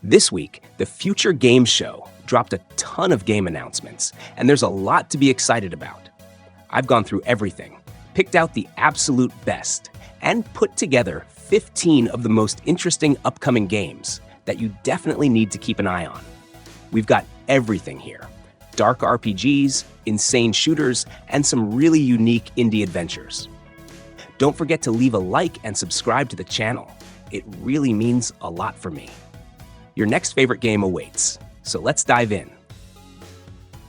This week, the Future Games Show dropped a ton of game announcements, and there's a lot to be excited about. I've gone through everything, picked out the absolute best, and put together 15 of the most interesting upcoming games that you definitely need to keep an eye on. We've got everything here: dark RPGs, insane shooters, and some really unique indie adventures. Don't forget to leave a like and subscribe to the channel. It really means a lot for me. Your next favorite game awaits, so let's dive in.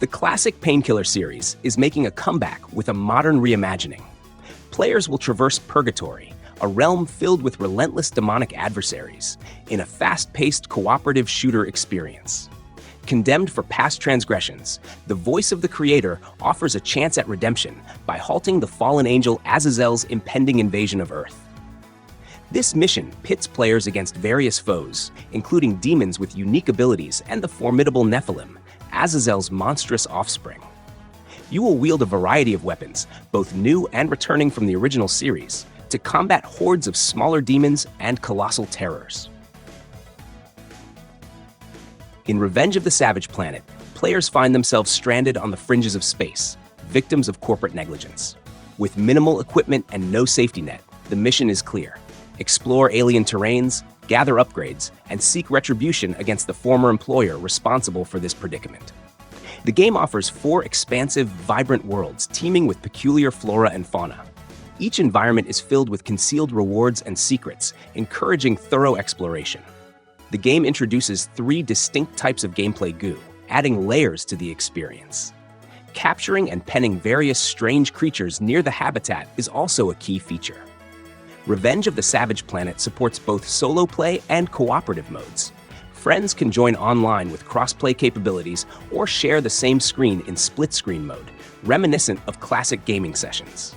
The classic Painkiller series is making a comeback with a modern reimagining. Players will traverse Purgatory, a realm filled with relentless demonic adversaries, in a fast-paced cooperative shooter experience. Condemned for past transgressions, the voice of the creator offers a chance at redemption by halting the fallen angel Azazel's impending invasion of Earth. This mission pits players against various foes, including demons with unique abilities and the formidable Nephilim, Azazel's monstrous offspring. You will wield a variety of weapons, both new and returning from the original series, to combat hordes of smaller demons and colossal terrors. In Revenge of the Savage Planet, players find themselves stranded on the fringes of space, victims of corporate negligence. With minimal equipment and no safety net, the mission is clear: explore alien terrains, gather upgrades, and seek retribution against the former employer responsible for this predicament. The game offers 4 expansive, vibrant worlds teeming with peculiar flora and fauna. Each environment is filled with concealed rewards and secrets, encouraging thorough exploration. The game introduces 3 distinct types of gameplay goo, adding layers to the experience. Capturing and penning various strange creatures near the habitat is also a key feature. Revenge of the Savage Planet supports both solo play and cooperative modes. Friends can join online with cross-play capabilities or share the same screen in split-screen mode, reminiscent of classic gaming sessions.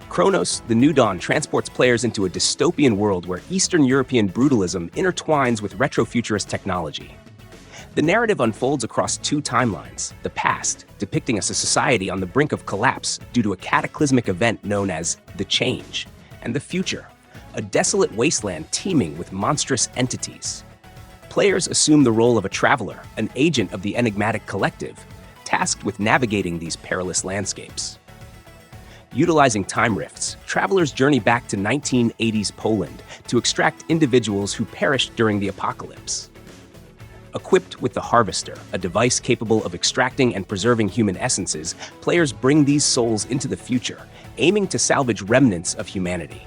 Cronos, the New Dawn transports players into a dystopian world where Eastern European brutalism intertwines with retrofuturist technology. The narrative unfolds across 2 timelines: the past, depicting a society on the brink of collapse due to a cataclysmic event known as the Change, and the future, a desolate wasteland teeming with monstrous entities. Players assume the role of a traveler, an agent of the enigmatic collective, tasked with navigating these perilous landscapes. Utilizing time rifts, travelers journey back to 1980s Poland to extract individuals who perished during the apocalypse. Equipped with the Harvester, a device capable of extracting and preserving human essences, players bring these souls into the future, aiming to salvage remnants of humanity.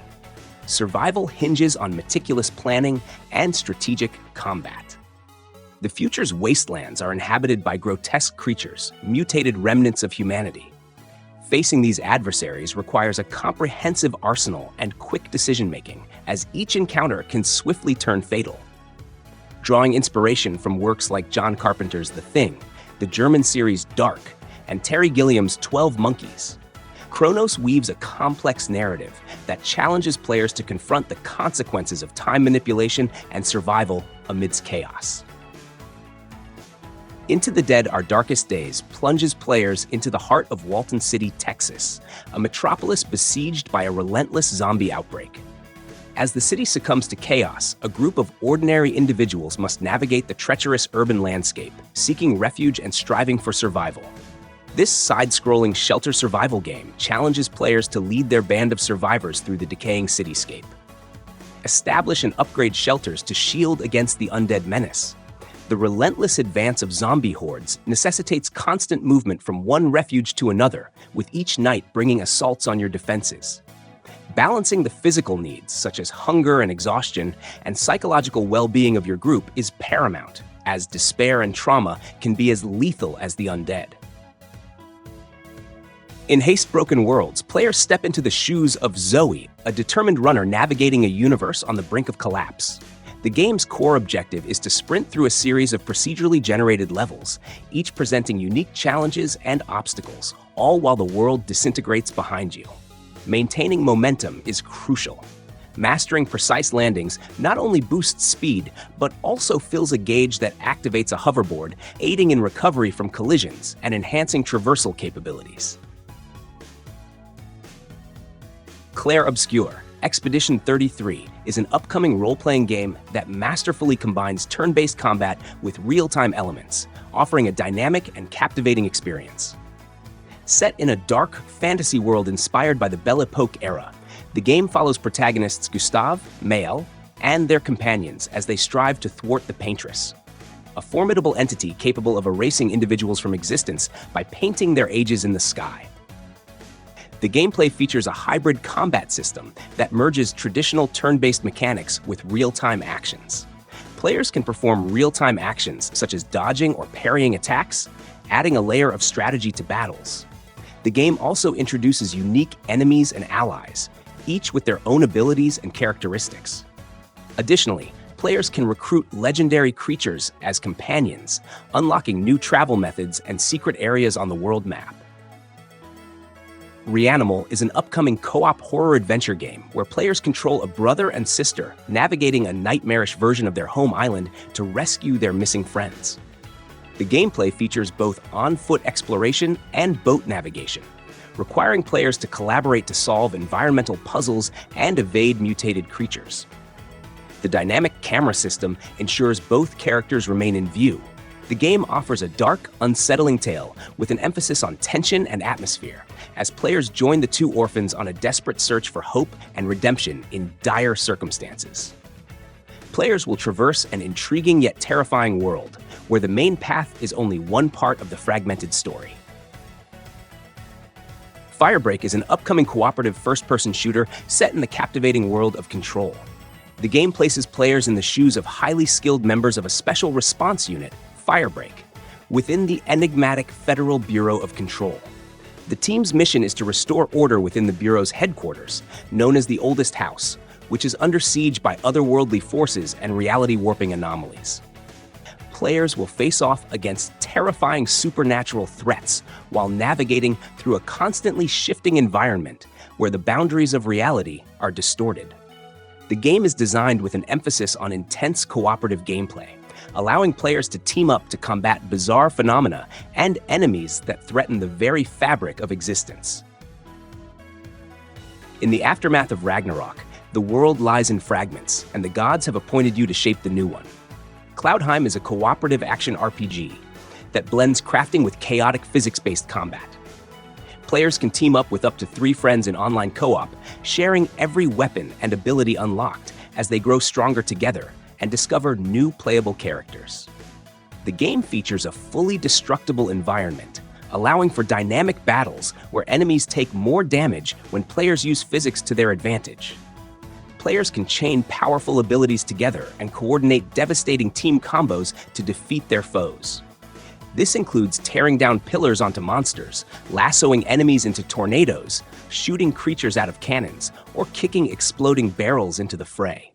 Survival hinges on meticulous planning and strategic combat. The future's wastelands are inhabited by grotesque creatures, mutated remnants of humanity. Facing these adversaries requires a comprehensive arsenal and quick decision-making, as each encounter can swiftly turn fatal. Drawing inspiration from works like John Carpenter's The Thing, the German series Dark, and Terry Gilliam's 12 Monkeys, Cronos weaves a complex narrative that challenges players to confront the consequences of time manipulation and survival amidst chaos. Into the Dead: Our Darkest Days plunges players into the heart of Walton City, Texas, a metropolis besieged by a relentless zombie outbreak. As the city succumbs to chaos, a group of ordinary individuals must navigate the treacherous urban landscape, seeking refuge and striving for survival. This side-scrolling shelter survival game challenges players to lead their band of survivors through the decaying cityscape. Establish and upgrade shelters to shield against the undead menace. The relentless advance of zombie hordes necessitates constant movement from one refuge to another, with each night bringing assaults on your defenses. Balancing the physical needs, such as hunger and exhaustion, and psychological well-being of your group is paramount, as despair and trauma can be as lethal as the undead. In Haste: Broken Worlds, players step into the shoes of Zoe, a determined runner navigating a universe on the brink of collapse. The game's core objective is to sprint through a series of procedurally generated levels, each presenting unique challenges and obstacles, all while the world disintegrates behind you. Maintaining momentum is crucial. Mastering precise landings not only boosts speed, but also fills a gauge that activates a hoverboard, aiding in recovery from collisions and enhancing traversal capabilities. Clair Obscur, Expedition 33 is an upcoming role-playing game that masterfully combines turn-based combat with real-time elements, offering a dynamic and captivating experience. Set in a dark fantasy world inspired by the Belle Epoque era, the game follows protagonists Gustave, Mael, and their companions as they strive to thwart the Paintress, a formidable entity capable of erasing individuals from existence by painting their ages in the sky. The gameplay features a hybrid combat system that merges traditional turn-based mechanics with real-time actions. Players can perform real-time actions such as dodging or parrying attacks, adding a layer of strategy to battles. The game also introduces unique enemies and allies, each with their own abilities and characteristics. Additionally, players can recruit legendary creatures as companions, unlocking new travel methods and secret areas on the world map. ReAnimal is an upcoming co-op horror adventure game where players control a brother and sister navigating a nightmarish version of their home island to rescue their missing friends. The gameplay features both on-foot exploration and boat navigation, requiring players to collaborate to solve environmental puzzles and evade mutated creatures. The dynamic camera system ensures both characters remain in view. The game offers a dark, unsettling tale with an emphasis on tension and atmosphere, as players join the two orphans on a desperate search for hope and redemption in dire circumstances. Players will traverse an intriguing yet terrifying world, where the main path is only one part of the fragmented story. Firebreak is an upcoming cooperative first-person shooter set in the captivating world of Control. The game places players in the shoes of highly skilled members of a special response unit, Firebreak, within the enigmatic Federal Bureau of Control. The team's mission is to restore order within the Bureau's headquarters, known as the Oldest House, which is under siege by otherworldly forces and reality-warping anomalies. Players will face off against terrifying supernatural threats while navigating through a constantly shifting environment where the boundaries of reality are distorted. The game is designed with an emphasis on intense cooperative gameplay, allowing players to team up to combat bizarre phenomena and enemies that threaten the very fabric of existence. In the aftermath of Ragnarok, the world lies in fragments, and the gods have appointed you to shape the new one. Cloudheim is a cooperative action RPG that blends crafting with chaotic physics-based combat. Players can team up with up to 3 friends in online co-op, sharing every weapon and ability unlocked as they grow stronger together and discover new playable characters. The game features a fully destructible environment, allowing for dynamic battles where enemies take more damage when players use physics to their advantage. Players can chain powerful abilities together and coordinate devastating team combos to defeat their foes. This includes tearing down pillars onto monsters, lassoing enemies into tornadoes, shooting creatures out of cannons, or kicking exploding barrels into the fray.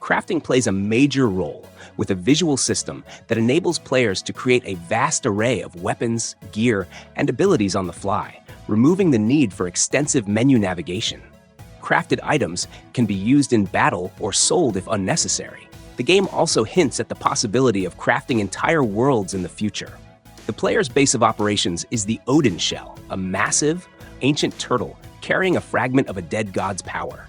Crafting plays a major role, with a visual system that enables players to create a vast array of weapons, gear, and abilities on the fly, removing the need for extensive menu navigation. Crafted items can be used in battle or sold if unnecessary. The game also hints at the possibility of crafting entire worlds in the future. The player's base of operations is the Odin Shell, a massive, ancient turtle carrying a fragment of a dead god's power.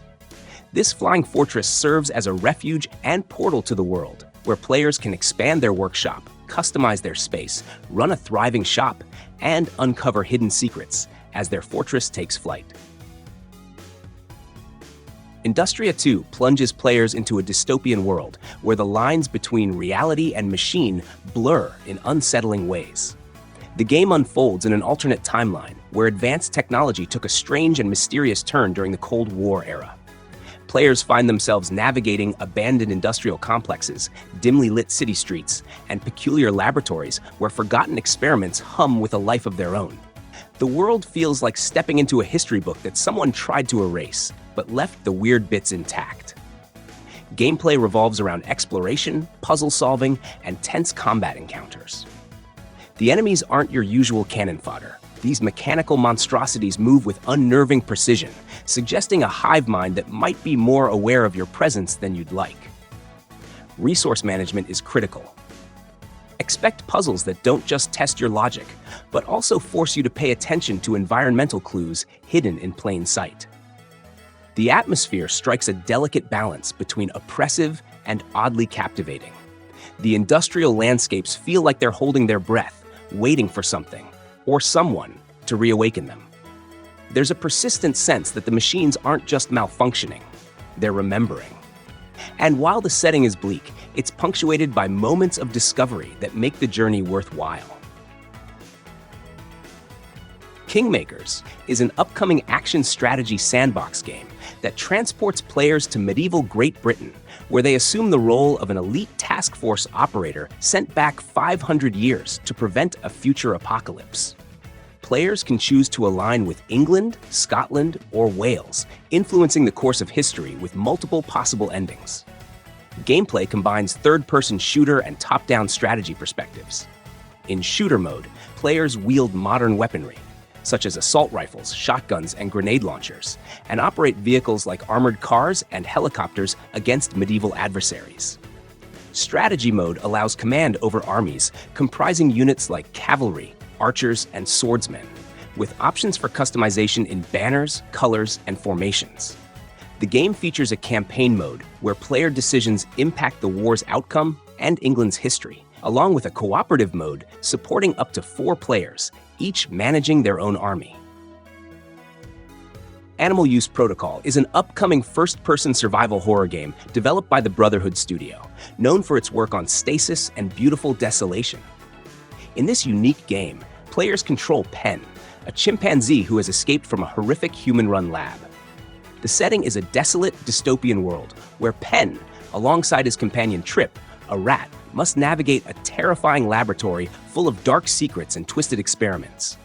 This flying fortress serves as a refuge and portal to the world, where players can expand their workshop, customize their space, run a thriving shop, and uncover hidden secrets as their fortress takes flight. INDUSTRIA 2 plunges players into a dystopian world where the lines between reality and machine blur in unsettling ways. The game unfolds in an alternate timeline where advanced technology took a strange and mysterious turn during the Cold War era. Players find themselves navigating abandoned industrial complexes, dimly lit city streets, and peculiar laboratories where forgotten experiments hum with a life of their own. The world feels like stepping into a history book that someone tried to erase, but left the weird bits intact. Gameplay revolves around exploration, puzzle solving, and tense combat encounters. The enemies aren't your usual cannon fodder. These mechanical monstrosities move with unnerving precision, suggesting a hive mind that might be more aware of your presence than you'd like. Resource management is critical. Expect puzzles that don't just test your logic, but also force you to pay attention to environmental clues hidden in plain sight. The atmosphere strikes a delicate balance between oppressive and oddly captivating. The industrial landscapes feel like they're holding their breath, waiting for something, or someone, to reawaken them. There's a persistent sense that the machines aren't just malfunctioning, they're remembering. And while the setting is bleak, it's punctuated by moments of discovery that make the journey worthwhile. Kingmakers is an upcoming action strategy sandbox game that transports players to medieval Great Britain, where they assume the role of an elite task force operator sent back 500 years to prevent a future apocalypse. Players can choose to align with England, Scotland, or Wales, influencing the course of history with multiple possible endings. Gameplay combines third-person shooter and top-down strategy perspectives. In shooter mode, players wield modern weaponry, such as assault rifles, shotguns, and grenade launchers, and operate vehicles like armored cars and helicopters against medieval adversaries. Strategy mode allows command over armies, comprising units like cavalry, archers, and swordsmen, with options for customization in banners, colors, and formations. The game features a campaign mode where player decisions impact the war's outcome and England's history, along with a cooperative mode supporting up to 4 players, each managing their own army. Animal Use Protocol is an upcoming first-person survival horror game developed by the Brotherhood Studio, known for its work on Stasis and Beautiful Desolation. In this unique game, players control Pen, a chimpanzee who has escaped from a horrific human-run lab. The setting is a desolate, dystopian world where Pen, alongside his companion Trip, a rat, must navigate a terrifying laboratory full of dark secrets and twisted experiments.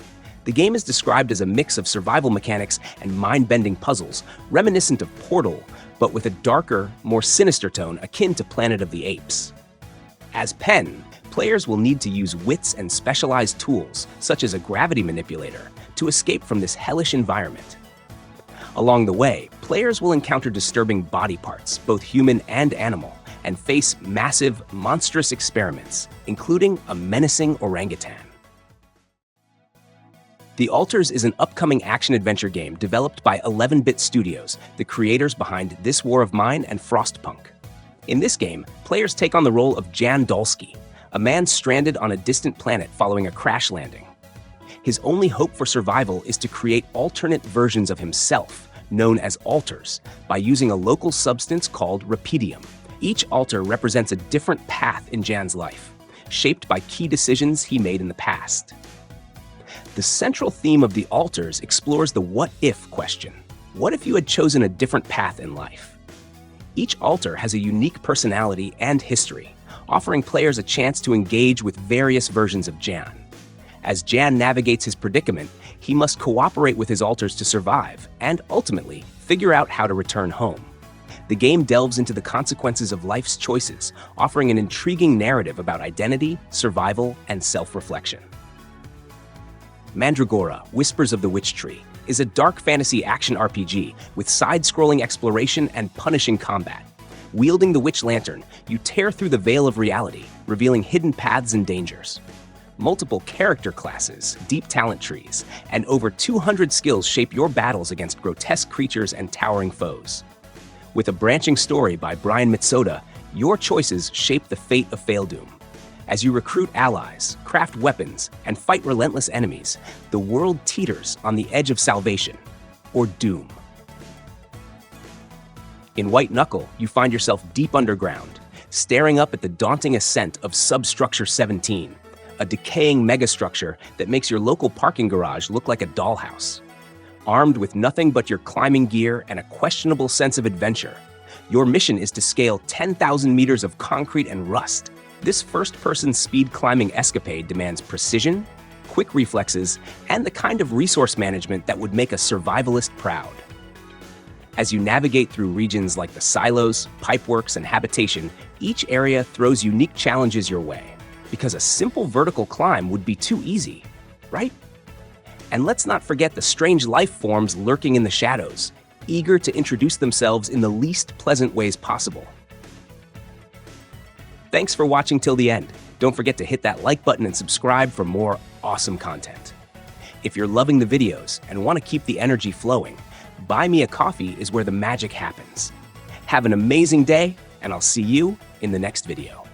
The game is described as a mix of survival mechanics and mind-bending puzzles, reminiscent of Portal, but with a darker, more sinister tone akin to Planet of the Apes. As Pen, players will need to use wits and specialized tools, such as a gravity manipulator, to escape from this hellish environment. Along the way, players will encounter disturbing body parts, both human and animal, and face massive, monstrous experiments, including a menacing orangutan. The Alters is an upcoming action-adventure game developed by 11-Bit Studios, the creators behind This War of Mine and Frostpunk. In this game, players take on the role of Jan Dolsky, a man stranded on a distant planet following a crash landing. His only hope for survival is to create alternate versions of himself, known as alters, by using a local substance called Rapidium. Each alter represents a different path in Jan's life, shaped by key decisions he made in the past. The central theme of the alters explores the what-if question. What if you had chosen a different path in life? Each alter has a unique personality and history, offering players a chance to engage with various versions of Jan. As Jan navigates his predicament, he must cooperate with his alters to survive and, ultimately, figure out how to return home. The game delves into the consequences of life's choices, offering an intriguing narrative about identity, survival, and self-reflection. Mandragora, Whispers of the Witch Tree, is a dark fantasy action RPG with side-scrolling exploration and punishing combat. Wielding the Witch Lantern, you tear through the veil of reality, revealing hidden paths and dangers. Multiple character classes, deep talent trees, and over 200 skills shape your battles against grotesque creatures and towering foes. With a branching story by Brian Mitsoda, your choices shape the fate of Faildoom. As you recruit allies, craft weapons, and fight relentless enemies, the world teeters on the edge of salvation, or doom. In White Knuckle, you find yourself deep underground, staring up at the daunting ascent of Substructure 17, a decaying megastructure that makes your local parking garage look like a dollhouse. Armed with nothing but your climbing gear and a questionable sense of adventure, your mission is to scale 10,000 meters of concrete and rust. This first-person speed climbing escapade demands precision, quick reflexes, and the kind of resource management that would make a survivalist proud. As you navigate through regions like the silos, pipeworks, and habitation, each area throws unique challenges your way, because a simple vertical climb would be too easy, right? And let's not forget the strange life forms lurking in the shadows, eager to introduce themselves in the least pleasant ways possible. Thanks for watching till the end. Don't forget to hit that like button and subscribe for more awesome content. If you're loving the videos and want to keep the energy flowing, Buy Me a Coffee is where the magic happens. Have an amazing day, and I'll see you in the next video.